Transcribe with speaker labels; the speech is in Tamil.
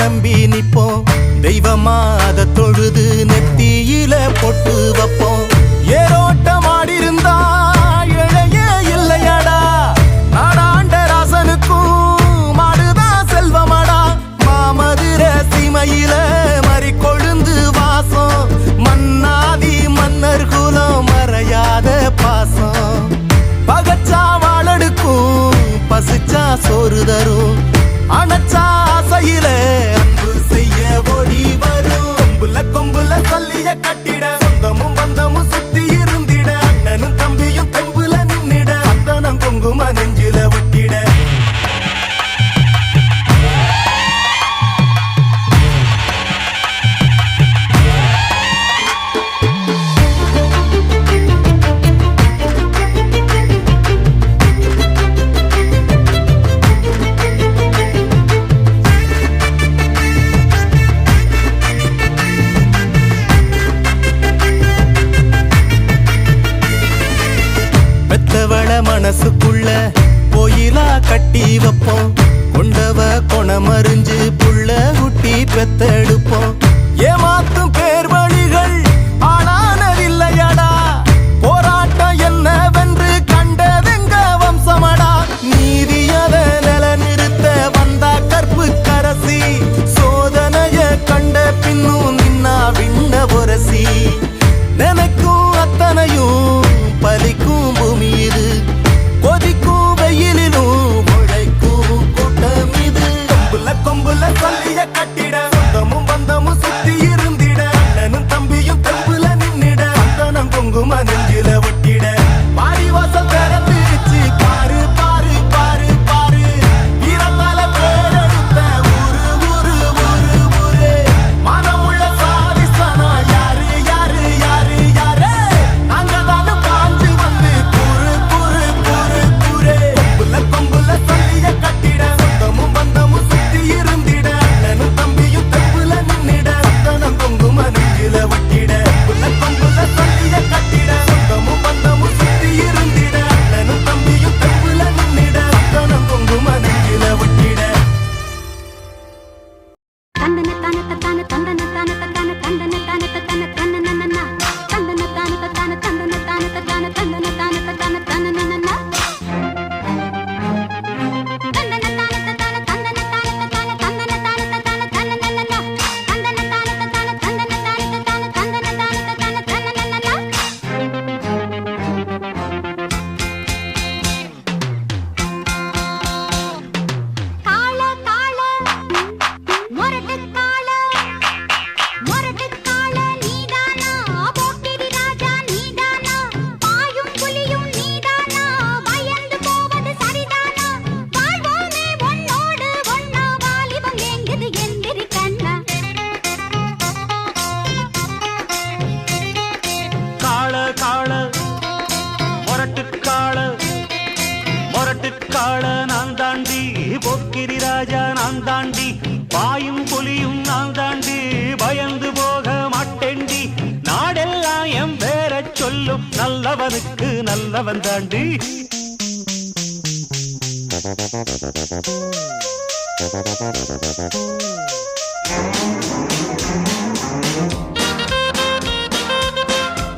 Speaker 1: நம்பி நிப்போம். தெய்வமா அத தொழுது நெத்தியில பொட்டு வைப்போம். ஏரோட்டமாடிருந்தா இழையே இல்லையடா, நாடாண்ட ராசனுக்கும் மாடுதான் செல்வமடா. மாமதுர சீமையில மறி கொழுந்து வாசம், மன்னாதி மன்னர் குலம் மறையாத பாசம். பகச்சா வாழடுக்கும், பசிச்சா சோறு தரும், அணைச்சா ஆசையில அன்பு செய்ய ஓடி வரும். கொம்புல கொம்புல சல்லிய கட்டிட, சொந்தமும் பந்தமும் சுத்தி இருந்திட, அண்ணனும் தம்பியும் தெம்புல நின்னிட, அத்தனம் குங்கும நெஞ்சில ஒட்டிட. மனசுக்குள்ள கோயிலா கட்டி வைப்போம். கொண்டவ கொணமறிஞ்சு புள்ள குட்டி பெத்தெடுப்போம். ஏமாத்தும் பேர் வழிகள் ஆளானதில்லையடா, போராட்டம் என்னவென்று கண்டதெங்க வம்சமடா. நீதியத நில நிறுத்த வந்தா கற்பு கரசி, சோதனைய கண்ட பின்னும் நின்னா விண்ண பொரசி. நினைக்கும் அத்தனையும் பலிக்கும் பூமி இது, கொதிக்கும் வெயிலிலும் உழைக்கும் கூட்டம் இது. கொம்புல கொம்புல சொல்லிய கட்டிட, சொந்தமும் பந்தமும் சுத்தி இருந்திட, அண்ணனும் தம்பியும் தெம்புல நின்னிட, அந்தனம் குங்கும நெஞ்சில ஒட்டிட. பாரி வாசல் திறந்துருச்சு பாரு பாரு பாரு பாரு, வீரத்தால பேரெடுத்த ஊரு ஊரு ஊரு ஊரு. மனமுள்ள சாதிசனா யாரு யாரு யாரு யாரு, நாங்கதானு பாஞ்சு வந்து கூறு கூறு கூறு கூறு. கொம்புல கொம்புல சொல்லிய கட்டிட, சொந்தமும் பந்தமும் சுத்தி இருந்திட, அண்ணனும் தம்பியும் தெம்புல நின்னிட, அத்தனம் குங்கும நெஞ்சில ஒட்டிட. கொம்புல கொம்புல சொல்லிய கட்டிட, சொந்தமும் பந்தமும் சுத்தி இருந்திட, அண்ணனும் தம்பியும் தெம்புல நின்னிட, அத்தனம் குங்கும நெஞ்சில ஒட்டிட.
Speaker 2: தந்தன தான தத்தான தந்தன தான தத்தான தந்தன தான தத்தான தன்னனனனா, தந்தன தான தத்தான தந்தன தான தத்தான தந்தன தான தத்தான தன்னனனனா, தந்தன தான தத்தான தந்தன தான தத்தான தந்தன தான தத்தான தன்னனனனா, தந்தன தான தத்தான தந்தன தான தத்தான தந்தன தான தத்தான தன்னனனனா. காள காள மொரட்டு காள, மொரட்டு காள நீதானா, போக்கிரி ராஜா நீதானா, பாயும் புலியும் நீதானா, பயந்து போவது சரிதானா, வாழ்வோமே உன்னோடு ஒன்னா, வாலிபம் எங்குது எந்திரி கண்ணா.
Speaker 3: காள காள மொரட்டுக்காள, மொரட்டுக்காள நான் தாண்டி, போக்கிரி ராஜா நான் தாண்டி, பாயும் புலியும் நான் தாண்டி, பயந்து போக மாட்டேண்டி, நாடெல்லாம் என் பேர சொல்லும், நல்லவனுக்கு நல்லவன் தாண்டி.